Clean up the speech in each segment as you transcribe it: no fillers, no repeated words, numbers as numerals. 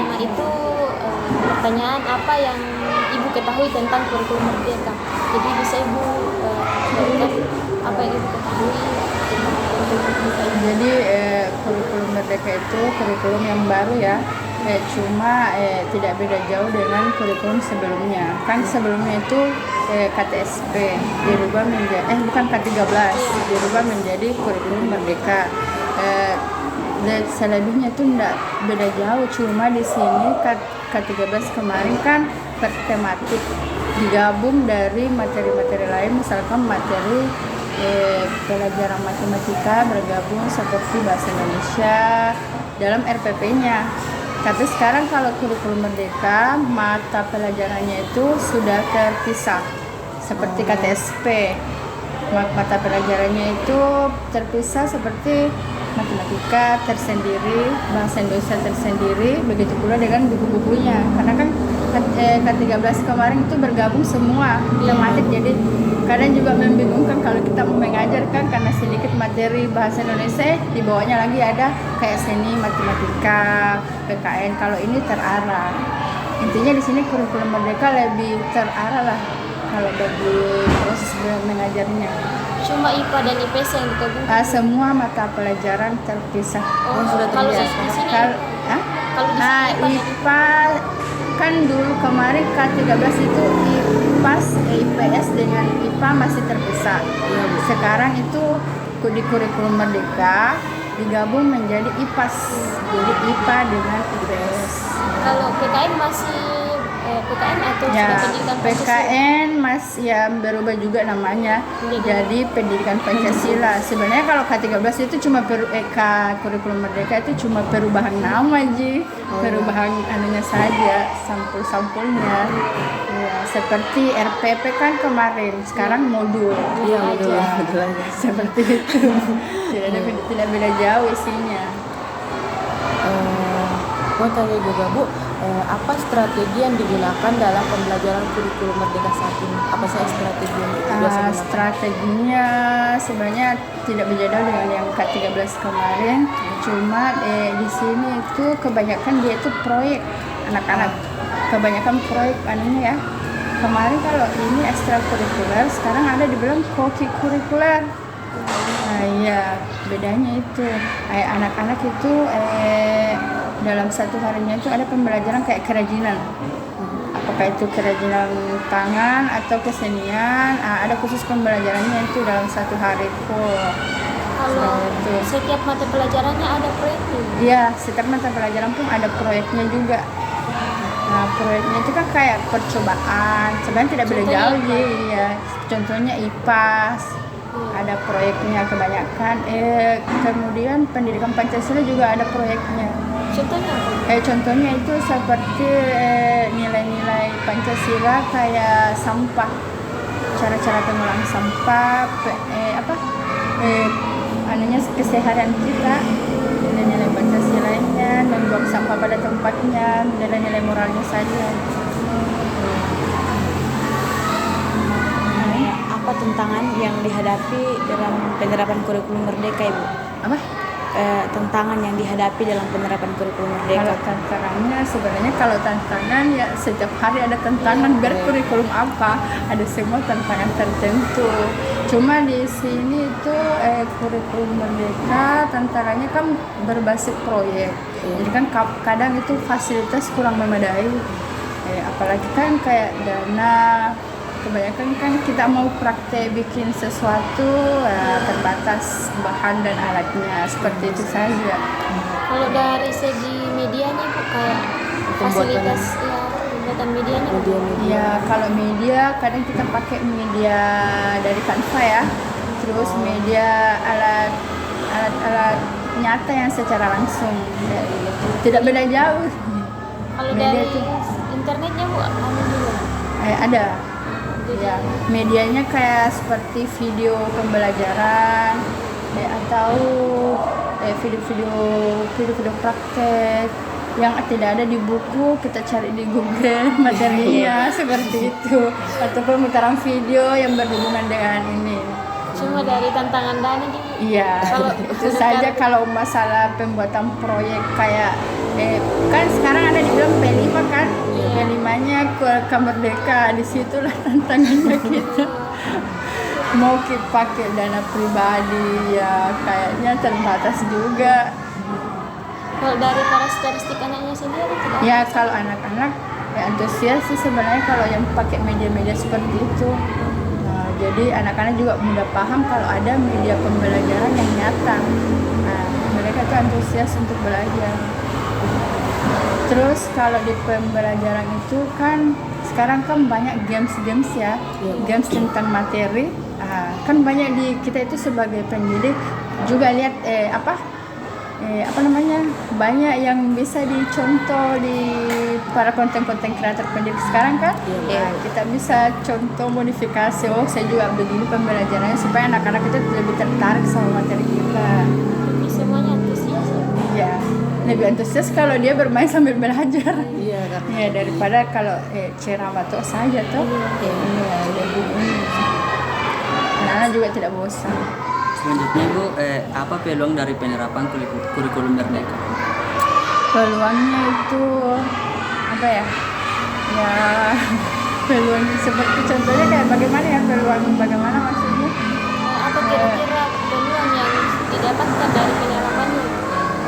pertama itu pertanyaan apa yang Ibu ketahui tentang kurikulum Merdeka. Jadi bisa Ibu berikan apa yang Ibu ketahui tentang kurikulum Merdeka ini. Jadi kurikulum Merdeka itu kurikulum yang baru ya. Cuma tidak beda jauh dengan kurikulum sebelumnya. Kan sebelumnya itu KTSP dirubah menjadi bukan K13, dirubah menjadi kurikulum Merdeka. Dan selebihnya itu tidak beda jauh, cuma di sini K13 kemarin kan per tematik digabung dari materi-materi lain, misalkan materi pelajaran matematika bergabung seperti bahasa Indonesia dalam RPP-nya. Tapi sekarang kalau kurikulum Merdeka, mata pelajarannya itu sudah terpisah seperti KTSP. Mata pelajarannya itu terpisah seperti matematika tersendiri, bahasa Indonesia tersendiri, begitu pula dengan buku-bukunya. Karena kan K13 kemarin itu bergabung semua tematik, jadi kadang juga membingungkan kalau kita mau mengajarkan karena sedikit materi bahasa Indonesia, di bawahnya lagi ada kayak seni, matematika, PKN. Kalau ini terarah. Intinya di sini kurikulum Merdeka lebih terarah lah kalau bagi proses mengajarnya. Cuma IPA dan IPS yang digabungkan. Semua mata pelajaran terpisah. Sudah kalau terpisah. Di sini kalau di sini IPA kan dulu kemarin K13 itu IPS dengan IPA masih terpisah. Sekarang itu di kurikulum Merdeka digabung menjadi IPAS. Jadi IPA dengan IPS. Kalau PKN masih PKN atau ya, pendidikan PKN masih ya berubah juga namanya jadi pendidikan Pancasila. Sebenarnya kalau K13 itu cuma kurikulum Merdeka itu cuma perubahan nama aja, perubahan anunya saja, sampul-sampulnya. Ya, seperti RPP kan kemarin, sekarang modul. Iya, modul aja. Seperti itu. Tidak beda jauh isinya. Mau tanya juga Bu, apa strategi yang digunakan dalam pembelajaran kurikulum Merdeka saat ini? Apa saja strategi yang biasa digunakan? Strateginya sebenarnya tidak beda dengan yang K13 kemarin, cuma di sini itu kebanyakan dia itu proyek anak-anak, kebanyakan proyek anunya ya. Kemarin kalau ini ekstrakurikuler, sekarang ada dibilang koki-kurikuler. Nah iya, bedanya itu anak-anak itu dalam satu harinya itu ada pembelajaran kayak kerajinan, apakah itu kerajinan tangan atau kesenian, ada khusus pembelajarannya itu dalam satu hari full. Kalau setiap mata pelajarannya ada proyeknya? Iya, setiap mata pelajaran pun ada proyeknya juga. Nah, proyeknya itu kan kayak percobaan, sebenarnya tidak beda jauh ya. Contohnya IPAS, ada proyeknya kebanyakan. Kemudian pendidikan Pancasila juga ada proyeknya. Contohnya apa? Contohnya itu seperti nilai-nilai Pancasila kayak sampah, cara-cara pengelolaan sampah, anunya keseharian kita, nilai-nilai Pancasilanya, membuang sampah pada tempatnya, nilai-nilai moralnya saja. Apa tantangan yang dihadapi dalam penerapan kurikulum Merdeka, Ibu? Apa? Tantangan yang dihadapi dalam penerapan kurikulum Merdeka. Kalau tantangannya sebenarnya tantangan ya setiap hari ada tantangan, berkurikulum apa, ada semua tantangan tertentu. Cuma di sini itu kurikulum Merdeka tantangannya kan berbasis proyek. Jadi kan kadang itu fasilitas kurang memadai. Apalagi kan kayak dana, kebanyakan kan kita mau praktek bikin sesuatu terbatas bahan dan alatnya, seperti itu saja. Kalau dari segi medianya Bu, kayak fasilitas pembuatan medianya? Ya kalau media kadang kita pakai media dari Canva ya, terus media alat nyata yang secara langsung, tidak beda jauh. Kalau media dari internetnya Bu, ada. Ya, medianya kayak seperti video pembelajaran atau video praktek yang tidak ada di buku, kita cari di Google materinya seperti itu, atau pemutaran video yang berhubungan dengan ini. Cuma dari tantangan dana juga. Iya, itu saja. Kalau masalah pembuatan proyek kayak kan sekarang ada dibilang P5 kan, P5-nya Merdeka, disitulah tantangannya kita. Mau pakai dana pribadi ya kayaknya terbatas juga. Kalau dari karakteristik anaknya sendiri tidak? Ya kalau anak-anak ya antusias sih sebenarnya kalau yang pakai media-media seperti itu. Nah, jadi anak-anak juga mudah paham kalau ada media pembelajaran yang nyata. Nah, mereka tuh antusias untuk belajar. Terus kalau di pembelajaran itu kan sekarang kan banyak games ya, games tentang materi. Kan banyak di kita itu sebagai pendidik juga lihat banyak yang bisa dicontoh di para konten-konten kreator pendidik sekarang kan. Kita bisa contoh modifikasi, saya juga begini pembelajarannya supaya anak-anak itu lebih tertarik sama materi kita. Tapi semuanya antusias ya? Iya, lebih antusias kalau dia bermain sambil belajar. Iya, karena Ya daripada kalau ceramah tuh saja tuh. Iya, lebih ini. Anak-anak juga tidak bosan. Selanjutnya Bu, apa peluang dari penerapan kurikulum Merdeka? Peluangnya itu apa ya? Ya peluang seperti contohnya kayak bagaimana ya, peluang bagaimana maksudnya? Apa kira-kira peluang yang didapatkan dari penerapannya?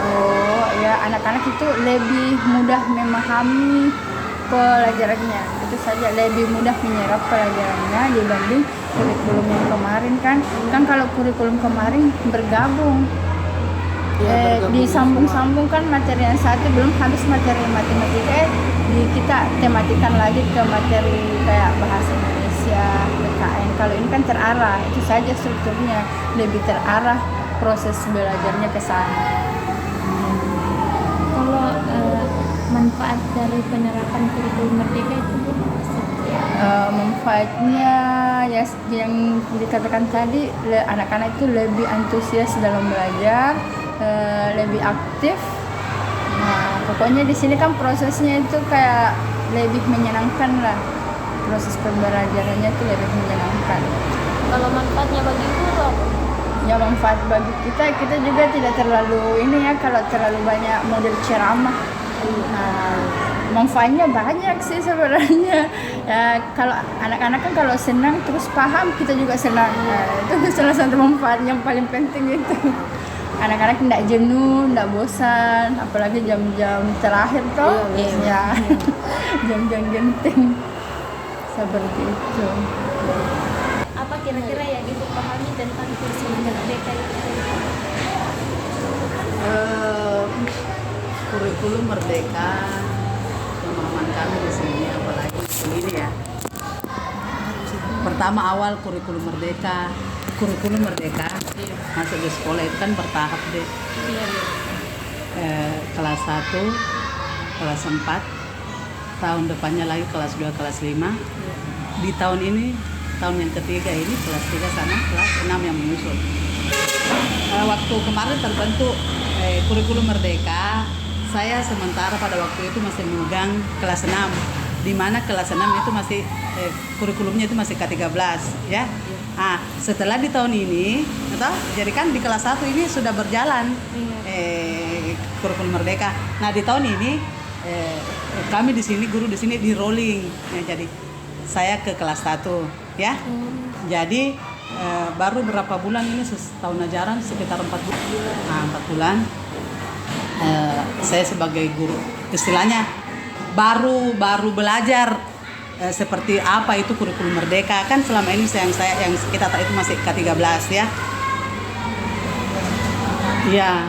Oh ya, anak-anak itu lebih mudah memahami pelajarannya, itu saja, lebih mudah menyerap pelajarannya dibanding kurikulum yang kemarin kan kalau kurikulum kemarin bergabung, disambung-sambung kan materi yang satu belum habis materi matematika, kita tematikan lagi ke materi kayak bahasa Indonesia, PKN. Kalau ini kan terarah, itu saja strukturnya, lebih terarah proses belajarnya ke sana. Kalau manfaat dari penerapan kurikulum Merdeka itu manfaatnya ya yang dikatakan tadi, anak-anak itu lebih antusias dalam belajar, lebih aktif. Nah, pokoknya di sini kan prosesnya itu kayak lebih menyenangkan lah, proses pembelajarannya itu lebih menyenangkan. kalau manfaatnya bagi guru Ya manfaat bagi kita juga tidak terlalu ini ya, kalau terlalu banyak model ceramah. Nah, manfaatnya banyak sih sebenarnya. Ya, kalau anak-anak kan kalau senang terus paham, kita juga senang. Nah, itu salah satu manfaat yang paling penting itu. Anak-anak tidak jenuh, tidak bosan, apalagi jam-jam terakhir toh. Ya, jam-jam genting seperti itu. apa kira-kira yang ibu pahami tentang kurikulum Merdeka itu? Kurikulum Merdeka, pemahaman kami di sini apalagi ini ya. Pertama awal kurikulum Merdeka masuk di sekolah itu kan bertahap deh. Kelas 1, kelas 4, tahun depannya lagi kelas 2, kelas 5. Di tahun ini, tahun yang ketiga ini kelas 3 sama kelas 6 yang menyusul. Waktu kemarin terbentuk kurikulum Merdeka, saya sementara pada waktu itu masih memegang kelas 6, di mana kelas 6 itu masih kurikulumnya itu masih K13 ya. Nah, setelah di tahun ini, jadi kan di kelas 1 ini sudah berjalan kurikulum Merdeka. Nah, di tahun ini kami di sini, guru di sini di rolling. Ya, jadi saya ke kelas 1 ya. Jadi baru berapa bulan ini, setahun ajaran sekitar 4 bulan. Nah, 4 bulan saya sebagai guru istilahnya baru belajar seperti apa itu kurikulum Merdeka. Kan selama ini yang kita tahu itu masih K13 ya. Ya,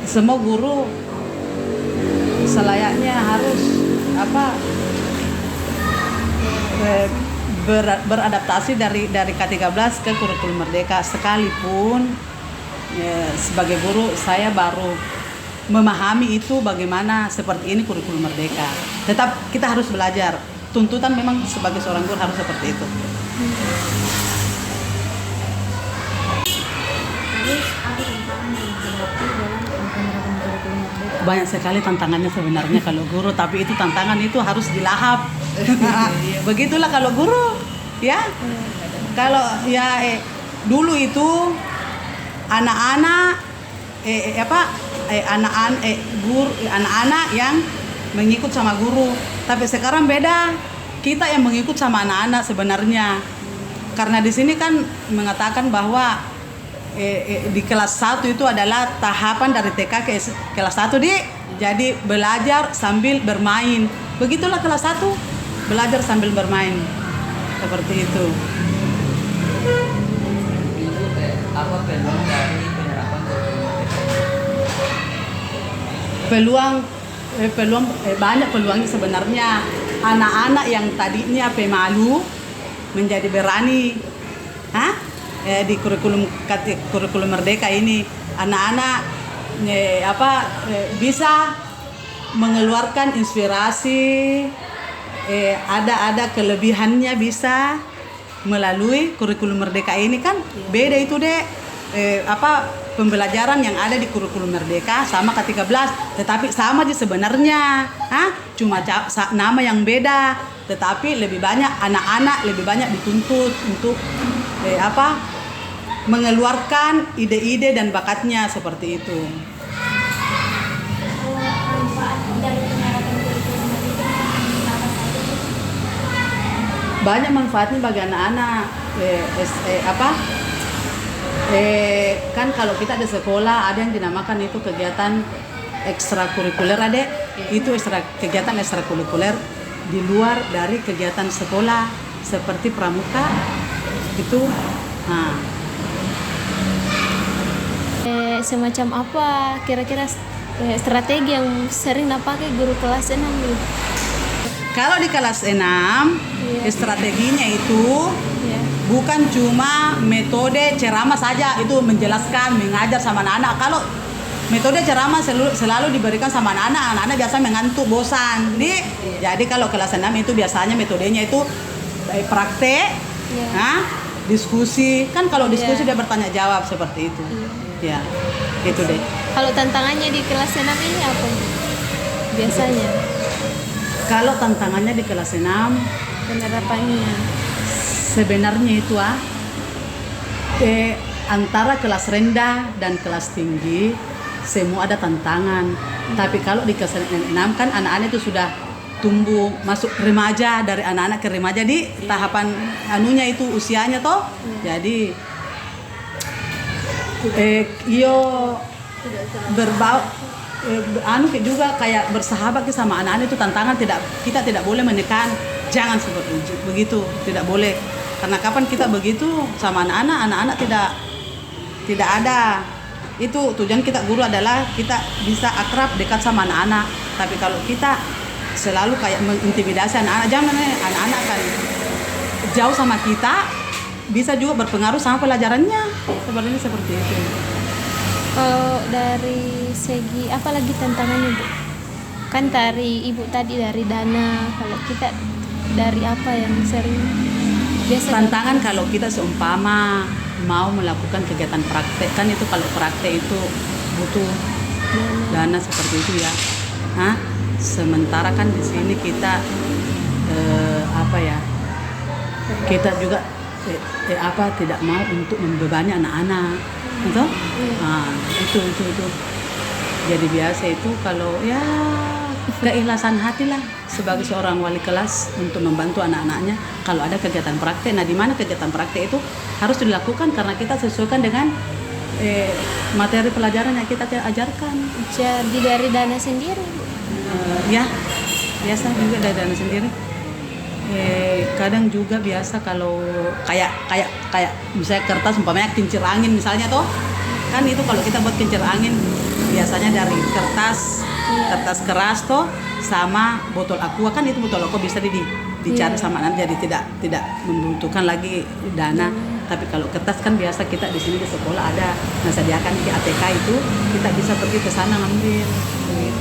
semua guru selayaknya harus beradaptasi dari K13 ke kurikulum Merdeka. Sekalipun sebagai guru saya baru memahami itu bagaimana seperti ini kurikulum Merdeka. Tetap kita harus belajar. Tuntutan memang sebagai seorang guru harus seperti itu. Banyak sekali tantangannya sebenarnya kalau guru, tapi itu tantangan itu harus dilahap. Begitulah kalau guru, ya. Kalau ya dulu itu anak-anak anak-anak yang mengikut sama guru. Tapi sekarang beda, kita yang mengikut sama anak-anak sebenarnya. Karena di sini kan mengatakan bahwa di kelas 1 itu adalah tahapan dari TK ke kelas 1 jadi belajar sambil bermain. Begitulah kelas 1, belajar sambil bermain. Seperti itu. Ibu, apa peluang dari penerapan kurikulum peluang banyak peluangnya sebenarnya. Anak-anak yang tadinya pemalu menjadi berani. Di kurikulum Merdeka ini anak-anak bisa mengeluarkan inspirasi, ada kelebihannya bisa melalui kurikulum Merdeka ini kan. Beda itu pembelajaran yang ada di kurikulum Merdeka sama K13, tetapi sama aja sebenarnya. Cuma nama yang beda, tetapi lebih banyak anak-anak lebih banyak dituntut untuk mengeluarkan ide-ide dan bakatnya seperti itu. Banyak manfaatnya bagi anak-anak. Kan kalau kita di sekolah ada yang dinamakan itu kegiatan ekstrakurikuler, itu kegiatan ekstrakurikuler di luar dari kegiatan sekolah seperti pramuka itu. Semacam apa kira-kira strategi yang sering dipakai guru kelas 6 nih? Kalau di kelas 6 strateginya itu bukan cuma metode ceramah saja, itu menjelaskan, mengajar sama anak-anak. Kalau metode ceramah selalu diberikan sama anak-anak biasa mengantuk, bosan. Jadi kalau kelas 6 itu biasanya metodenya itu praktek, diskusi. Kan kalau diskusi dia bertanya jawab seperti itu. Ya, itu deh. Kalau tantangannya di kelas 6 ini apa biasanya? Kalau tantangannya di kelas 6 penerapannya sebenarnya itu antara kelas rendah dan kelas tinggi semua ada tantangan. Tapi kalau di kelas 6 kan anak-anak itu sudah tumbuh masuk remaja, dari anak-anak ke remaja di tahapan anunya itu usianya toh. Jadi juga kayak bersahabat sama anak-anak itu tantangan. Kita tidak boleh menekan, jangan seperti begitu, tidak boleh. Karena kapan kita begitu sama anak-anak tidak ada. Itu tujuan kita guru adalah kita bisa akrab dekat sama anak-anak. Tapi kalau kita selalu kayak mengintimidasi anak-anak, jangan. Anak-anak kan jauh sama kita, bisa juga berpengaruh sama pelajarannya. Seperti itu. Kalau dari segi apa lagi tantangannya, Bu? Kan dari Ibu tadi dari dana, kalau kita dari apa yang sering biasa tantangan kalau kita seumpama mau melakukan kegiatan praktek, kan itu kalau praktek itu butuh dana seperti itu ya. Sementara kan di sini kita kita juga tidak mau untuk membebani anak-anak, gitu? Itu. Jadi biasa itu kalau ya keikhlasan hati lah sebagai seorang wali kelas untuk membantu anak-anaknya kalau ada kegiatan praktek. Nah, di mana kegiatan praktek itu harus dilakukan karena kita sesuaikan dengan materi pelajaran yang kita ajarkan. Jadi dari dana sendiri, ya biasa juga dari dana sendiri. Kadang juga biasa kalau kayak misalnya kertas umpamanya kincir angin misalnya toh, kan itu kalau kita buat kincir angin biasanya dari kertas keras toh sama botol aqua, kan itu botol aqua bisa dicari sama anak, jadi tidak membutuhkan lagi dana. Tapi kalau kertas kan biasa kita di sini di sekolah ada sediakan di ATK, itu kita bisa pergi ke sana ngambil begitu.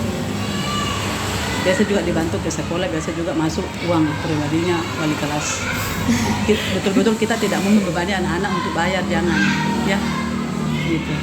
Biasa juga dibantu ke sekolah, biasa juga masuk uang pribadinya wali kelas. Betul-betul kita tidak mau membebani anak-anak untuk bayar, jangan ya gitu.